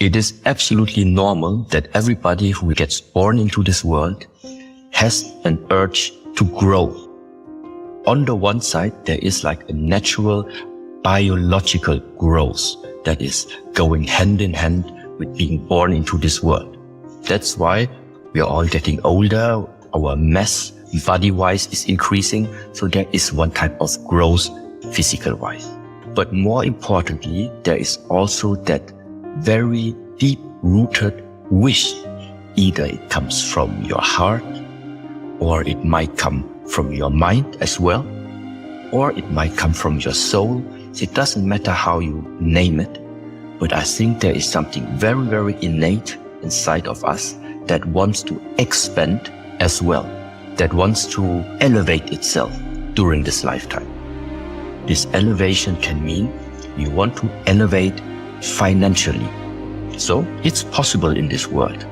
It is absolutely normal that everybody who gets born into this world has an urge to grow. On the one side, there is like a natural biological growth that is going hand in hand with being born into this world. That's why we are all getting older. Our mass body-wise is increasing. So there is one type of growth physical-wise. But more importantly, there is also that very deep-rooted wish. Either it comes from your heart, or it might come from your mind as well, or it might come from your soul. It doesn't matter how you name it, but I think there is something very, very innate inside of us that wants to expand as well, that wants to elevate itself during this lifetime. This elevation can mean you want to elevate financially. So it's possible in this world.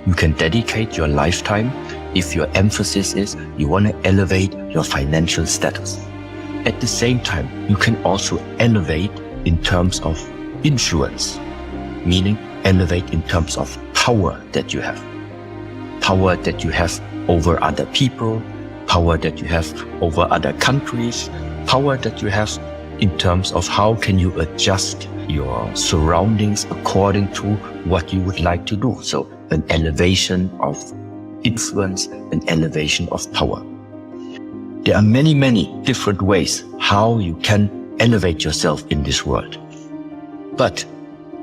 You can dedicate your lifetime if your emphasis is you want to elevate your financial status. At the same time, you can also elevate in terms of influence, meaning elevate in terms of power that you have. Power that you have over other people, power that you have over other countries, power that you have in terms of how can you adjust your surroundings according to what you would like to do. So an elevation of influence, an elevation of power. There are many, many different ways how you can elevate yourself in this world. But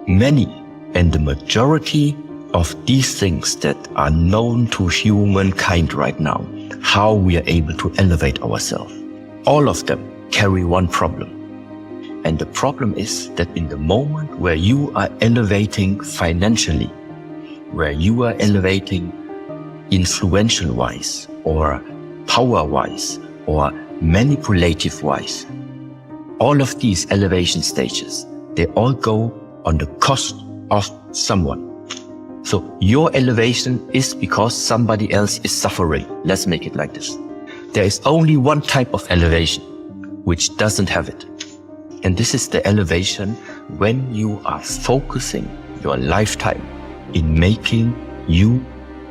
many and the majority of these things that are known to humankind right now, how we are able to elevate ourselves, all of them carry one problem. And the problem is that in the moment where you are elevating financially, where you are elevating influential-wise or power-wise or manipulative-wise, all of these elevation stages, they all go on the cost of someone. So your elevation is because somebody else is suffering. Let's make it like this. There is only one type of elevation which doesn't have it. And this is the elevation when you are focusing your lifetime in making you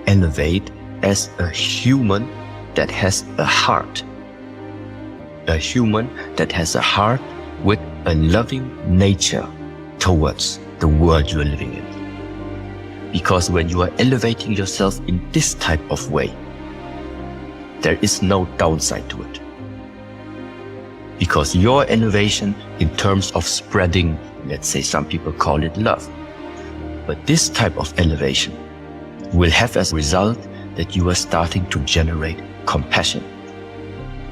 elevate as a human that has a heart. A human that has a heart with a loving nature towards the world you are living in. Because when you are elevating yourself in this type of way, there is no downside to it. Because your elevation in terms of spreading, let's say some people call it love, but this type of elevation will have as a result that you are starting to generate compassion.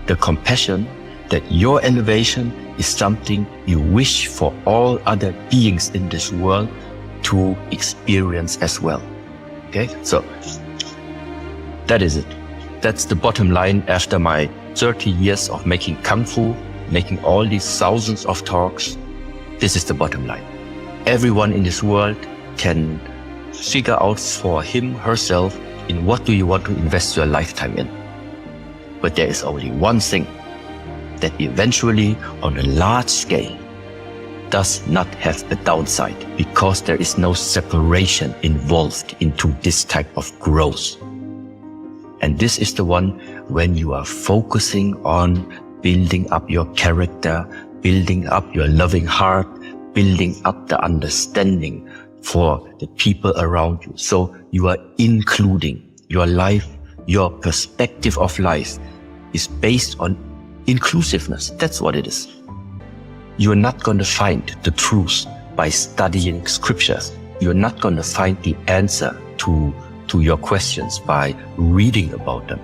The compassion that your elevation is something you wish for all other beings in this world to experience as well. Okay, so that is it. That's the bottom line after my 30 years of making Kung Fu, making all these thousands of talks. This is the bottom line. Everyone in this world can figure out for him, herself, in what do you want to invest your lifetime in. But there is only one thing that eventually, on a large scale, does not have a downside because there is no separation involved into this type of growth. And this is the one when you are focusing on building up your character, building up your loving heart, building up the understanding for the people around you. So you are including your life, your perspective of life is based on inclusiveness. That's what it is. You're not going to find the truth by studying scriptures. You're not going to find the answer to your questions by reading about them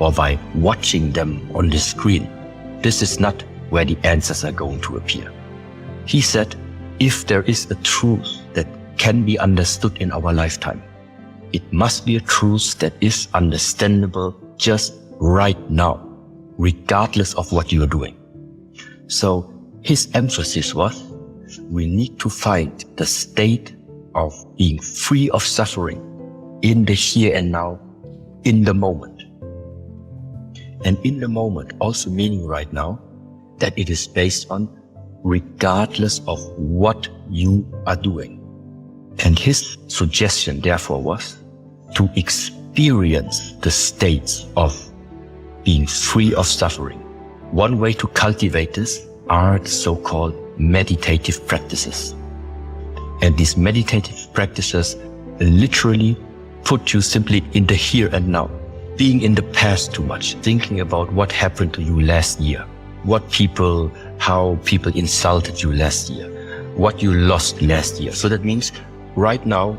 or by watching them on the screen. This is not where the answers are going to appear. He said, if there is a truth that can be understood in our lifetime, it must be a truth that is understandable just right now, regardless of what you are doing. So his emphasis was, we need to find the state of being free of suffering in the here and now, in the moment. And in the moment also meaning right now that it is based on regardless of what you are doing. And his suggestion, therefore, was to experience the states of being free of suffering. One way to cultivate this are the so-called meditative practices. And these meditative practices literally put you simply in the here and now. Being in the past too much, thinking about what happened to you last year, how people insulted you last year, what you lost last year. So that means right now,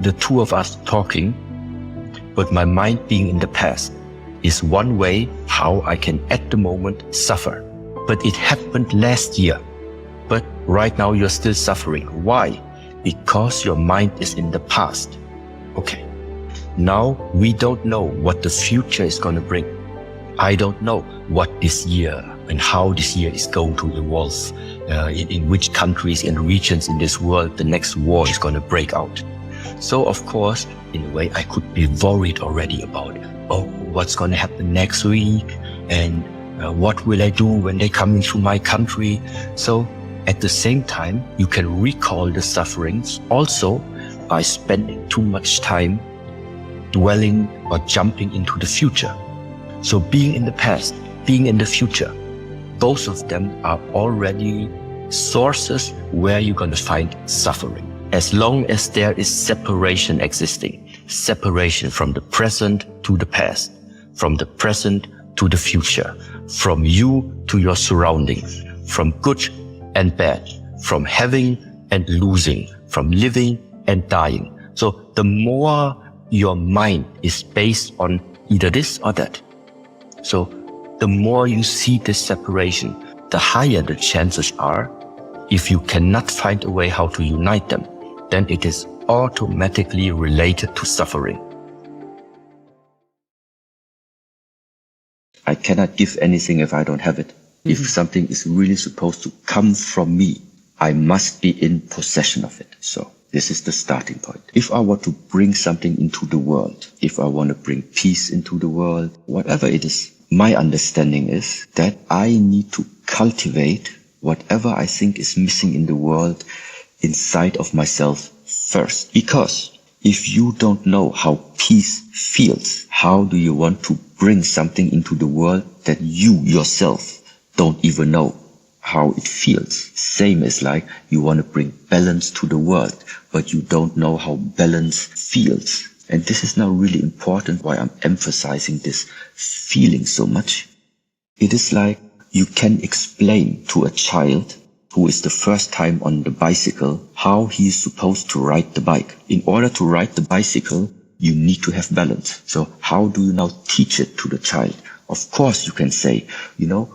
the two of us talking, but my mind being in the past is one way how I can at the moment suffer. But it happened last year. But right now you're still suffering. Why? Because your mind is in the past. Okay. Now we don't know what the future is going to bring. I don't know what this year and how this year is going to evolve, in which countries and regions in this world the next war is going to break out. So of course, in a way, I could be worried already about, what's going to happen next week, and what will I do when they come into my country. So at the same time, you can recall the sufferings also by spending too much time dwelling or jumping into the future. So being in the past, being in the future, both of them are already sources where you're going to find suffering. As long as there is separation existing, separation from the present to the past, from the present to the future, from you to your surroundings, from good and bad, from having and losing, from living and dying. So the more your mind is based on either this or that, so the more you see this separation, the higher the chances are, if you cannot find a way how to unite them, then it is automatically related to suffering. I cannot give anything if I don't have it. If something is really supposed to come from me, I must be in possession of it. So this is the starting point. If I want to bring something into the world, if I want to bring peace into the world, whatever it is, my understanding is that I need to cultivate whatever I think is missing in the world inside of myself first. Because if you don't know how peace feels, how do you want to bring something into the world that you yourself don't even know how it feels? Same as like you want to bring balance to the world, but you don't know how balance feels. And this is now really important why I'm emphasizing this feeling so much. It is like you can explain to a child who is the first time on the bicycle how he is supposed to ride the bike. In order to ride the bicycle, you need to have balance. So how do you now teach it to the child? Of course, you can say,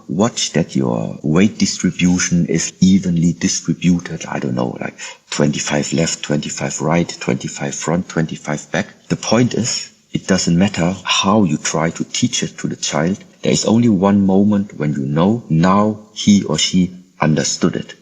watch that your weight distribution is evenly distributed. I don't know, like 25 left, 25 right, 25 front, 25 back. The point is, it doesn't matter how you try to teach it to the child. There is only one moment when you know now he or she understood it.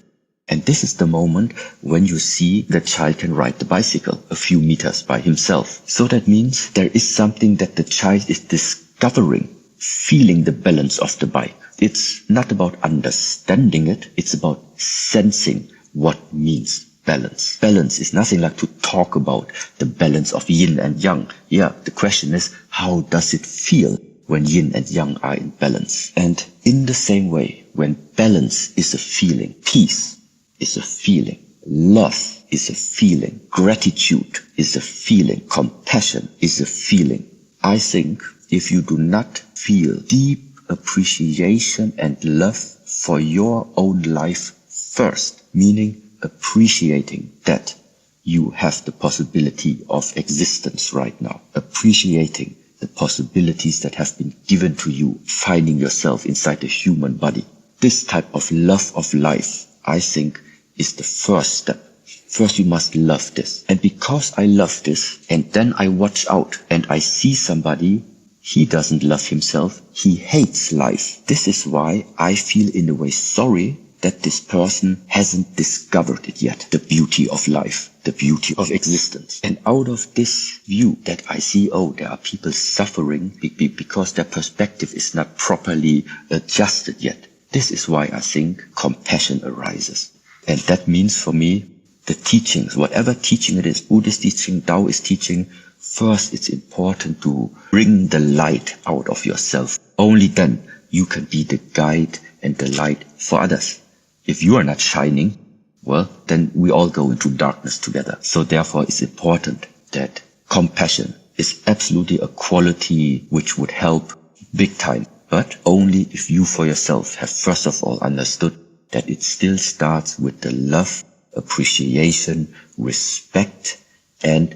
And this is the moment when you see the child can ride the bicycle a few meters by himself. So that means there is something that the child is discovering, feeling the balance of the bike. It's not about understanding it, it's about sensing what means balance. Balance is nothing like to talk about the balance of yin and yang. Yeah, the question is, how does it feel when yin and yang are in balance? And in the same way, when balance is a feeling, peace is a feeling, love is a feeling, gratitude is a feeling, compassion is a feeling. I think if you do not feel deep appreciation and love for your own life first, meaning appreciating that you have the possibility of existence right now, appreciating the possibilities that have been given to you, finding yourself inside the human body. This type of love of life, I think, is the first step. First, you must love this. And because I love this, and then I watch out and I see somebody, he doesn't love himself, he hates life. This is why I feel in a way sorry that this person hasn't discovered it yet, the beauty of life, the beauty of existence. And out of this view that I see, there are people suffering because their perspective is not properly adjusted yet. This is why I think compassion arises. And that means for me, the teachings, whatever teaching it is, Buddhist teaching, Taoist teaching, first it's important to bring the light out of yourself. Only then you can be the guide and the light for others. If you are not shining, well, then we all go into darkness together. So therefore it's important that compassion is absolutely a quality which would help big time. But only if you for yourself have first of all understood that it still starts with the love, appreciation, respect, and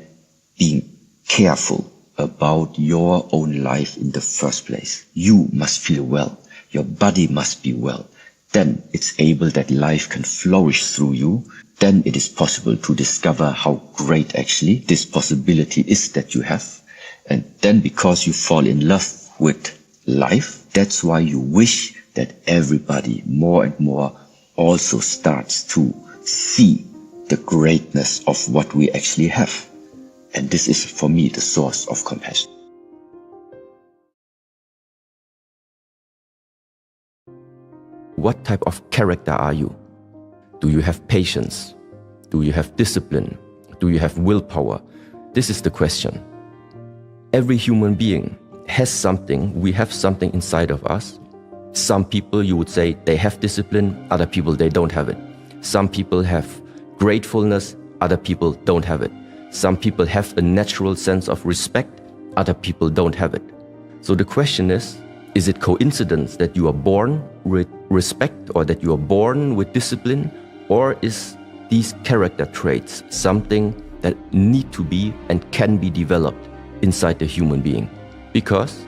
being careful about your own life in the first place. You must feel well. Your body must be well. Then it's able that life can flourish through you. Then it is possible to discover how great actually this possibility is that you have. And then because you fall in love with life, that's why you wish that everybody more and more also starts to see the greatness of what we actually have. And this is for me the source of compassion. What type of character are you? Do you have patience? Do you have discipline? Do you have willpower? This is the question. Every human being has something, we have something inside of us. Some people, you would say, they have discipline, other people, they don't have it. Some people have gratefulness, other people don't have it. Some people have a natural sense of respect, other people don't have it. So the question is it coincidence that you are born with respect or that you are born with discipline? Or is these character traits something that need to be and can be developed inside the human being? Because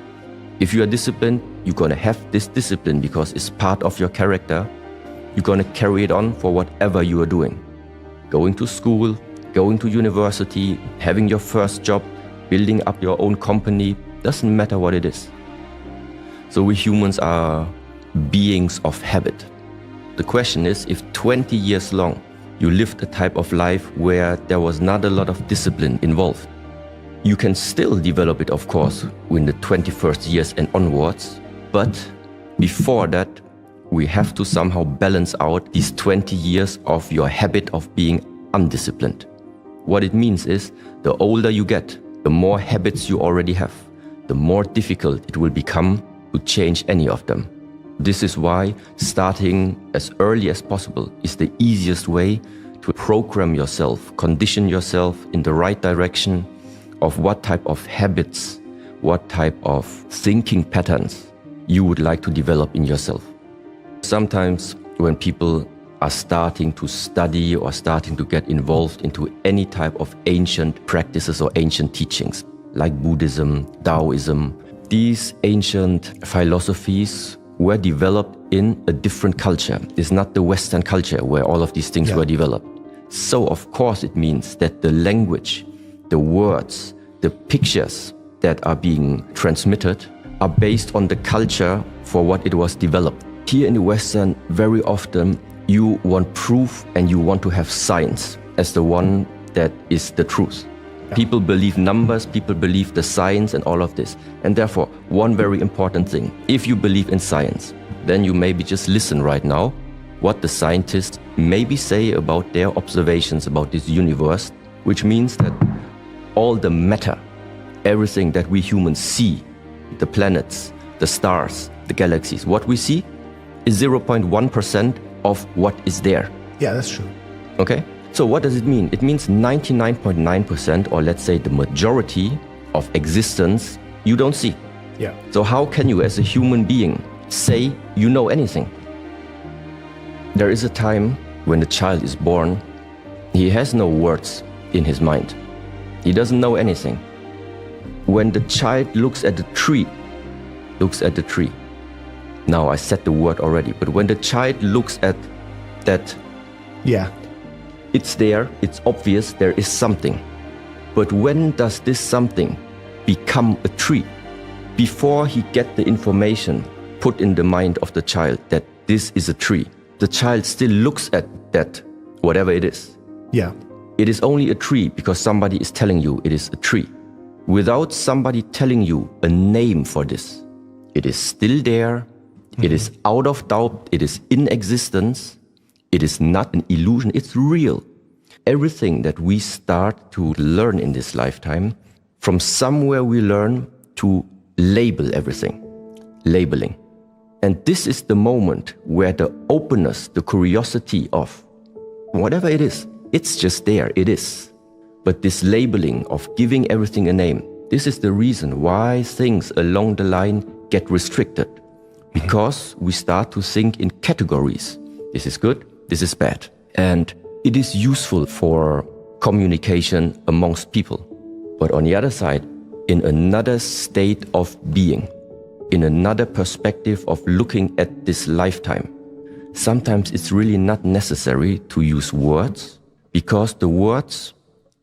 if you are disciplined, you're going to have this discipline because it's part of your character. You're going to carry it on for whatever you are doing. Going to school, going to university, having your first job, building up your own company, doesn't matter what it is. So we humans are beings of habit. The question is, if 20 years long you lived a type of life where there was not a lot of discipline involved, you can still develop it, of course, in the 21st years and onwards. But before that, we have to somehow balance out these 20 years of your habit of being undisciplined. What it means is, the older you get, the more habits you already have, the more difficult it will become to change any of them. This is why starting as early as possible is the easiest way to program yourself, condition yourself in the right direction of what type of habits, what type of thinking patterns you would like to develop in yourself. Sometimes when people are starting to study or starting to get involved into any type of ancient practices or ancient teachings, like Buddhism, Taoism, these ancient philosophies were developed in a different culture. It's not the Western culture where all of these things were developed. So of course it means that the language, the words, the pictures that are being transmitted are based on the culture for what it was developed. Here in the Western, very often you want proof and you want to have science as the one that is the truth. People believe numbers, people believe the science and all of this. And therefore, one very important thing, if you believe in science, then you maybe just listen right now what the scientists maybe say about their observations about this universe, which means that all the matter, everything that we humans see, the planets, the stars, the galaxies, what we see is 0.1% of what is there. Yeah, that's true. Okay? So what does it mean? It means 99.9%, or let's say the majority of existence, you don't see. Yeah. So how can you as a human being say you know anything? There is a time when a child is born, he has no words in his mind. He doesn't know anything. When the child looks at the tree, now I said the word already, but when the child looks at that, it's there, it's obvious, there is something. But when does this something become a tree? Before he gets the information put in the mind of the child that this is a tree, the child still looks at that, whatever it is. Yeah. It is only a tree because somebody is telling you it is a tree. Without somebody telling you a name for this, it is still there, it is out of doubt, it is in existence, it is not an illusion, it's real. everything that we start to learn in this lifetime, from somewhere we learn to label everything. Labeling. And this is the moment where the openness, the curiosity of whatever it is, it's just there, it is. But this labeling of giving everything a name, this is the reason why things along the line get restricted. Because we start to think in categories. This is good, this is bad. And it is useful for communication amongst people. But on the other side, in another state of being, in another perspective of looking at this lifetime, sometimes it's really not necessary to use words, because the words,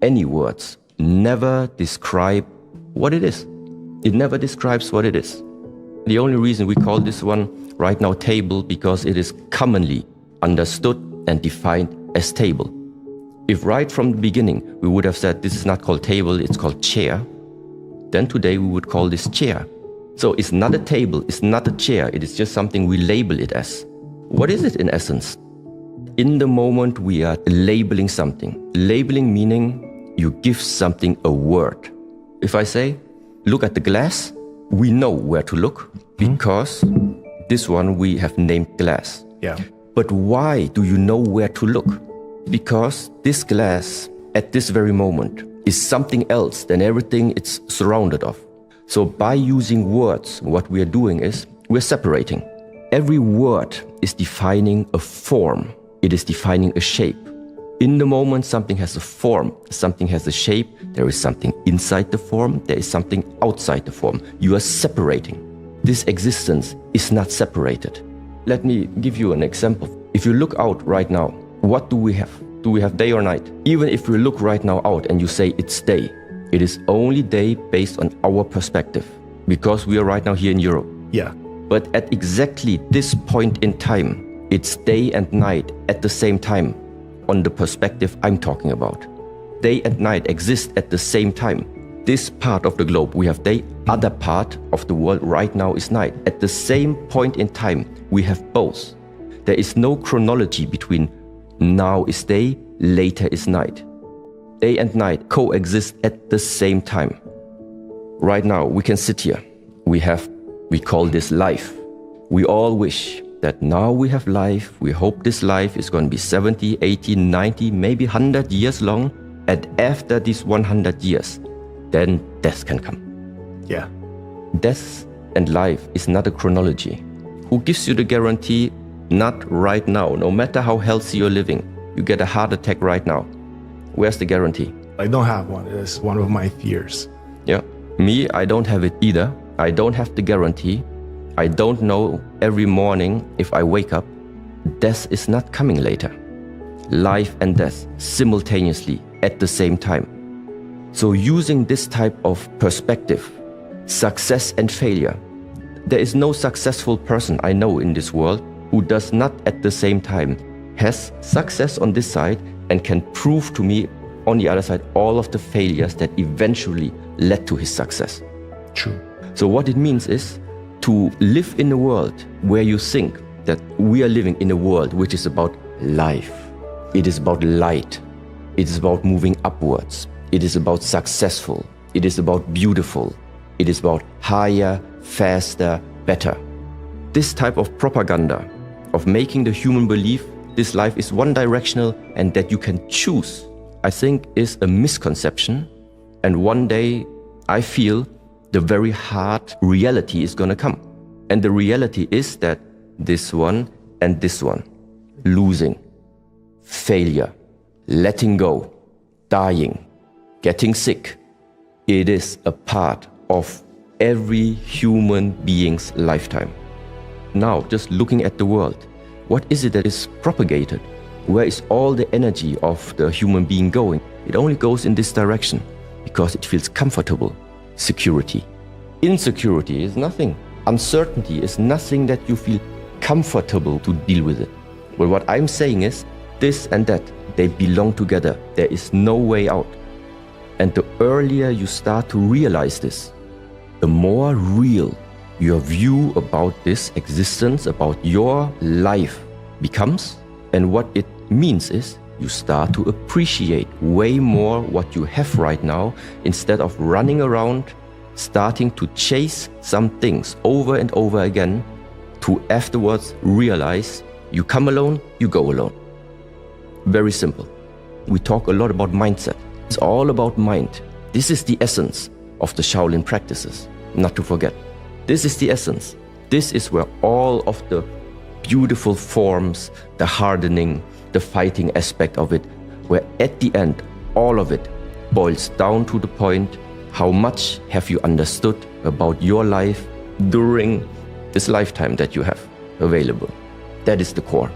any words, never describe what it is. It never describes what it is. The only reason we call this one right now table, because it is commonly understood and defined as table. If right from the beginning we would have said this is not called table, it's called chair, then today we would call this chair. So it's not a table, it's not a chair, it is just something we label it as. What is it in essence? In the moment we are labeling something. Labeling meaning you give something a word. If I say, look at the glass, we know where to look because this one we have named glass. Yeah. But why do you know where to look? Because this glass at this very moment is something else than everything it's surrounded of. So by using words, what we are doing is we're separating. Every word is defining a form. It is defining a shape. In the moment something has a form, something has a shape, there is something inside the form, there is something outside the form. You are separating. This existence is not separated. Let me give you an example. If you look out right now, what do we have? Do we have day or night? Even if we look right now out and you say it's day, it is only day based on our perspective, because we are right now here in Europe. Yeah. But at exactly this point in time, it's day and night at the same time on the perspective I'm talking about. Day and night exist at the same time. This part of the globe, we have day, other part of the world right now is night. At the same point in time, we have both. There is no chronology between now is day, later is night. Day and night coexist at the same time. Right now, we can sit here. We call this life. We all wish that now we have life. We hope this life is going to be 70, 80, 90, maybe 100 years long. And after these 100 years, then death can come. Yeah. Death and life is not a chronology. Who gives you the guarantee? Not right now. No matter how healthy you're living, you get a heart attack right now. Where's the guarantee? I don't have one. It's one of my fears. Yeah. Me, I don't have it either. I don't have the guarantee. I don't know every morning if I wake up. Death is not coming later. Life and death simultaneously at the same time. So using this type of perspective, success and failure, there is no successful person I know in this world who does not at the same time has success on this side and can prove to me on the other side all of the failures that eventually led to his success. True. So what it means is to live in a world where you think that we are living in a world which is about life. It is about light. It is about moving upwards. It is about successful. It is about beautiful. It is about higher, faster, better. This type of propaganda of making the human believe this life is one-directional and that you can choose, I think is a misconception. And one day I feel the very hard reality is going to come. And the reality is that this one and this one, losing, failure, letting go, dying, getting sick, it is a part of every human being's lifetime. Now, just looking at the world, what is it that is propagated? Where is all the energy of the human being going? It only goes in this direction because it feels comfortable. Security. Insecurity is nothing. Uncertainty is nothing that you feel comfortable to deal with it. But what I'm saying is, this and that, they belong together. There is no way out. And the earlier you start to realize this, the more real your view about this existence, about your life becomes. And what it means is you start to appreciate way more what you have right now instead of running around, starting to chase some things over and over again to afterwards realize you come alone, you go alone. Very simple. We talk a lot about mindset. It's all about mind. This is the essence of the Shaolin practices, not to forget. This is the essence. This is where all of the beautiful forms, the hardening, the fighting aspect of it, where at the end, all of it boils down to the point, how much have you understood about your life during this lifetime that you have available? That is the core.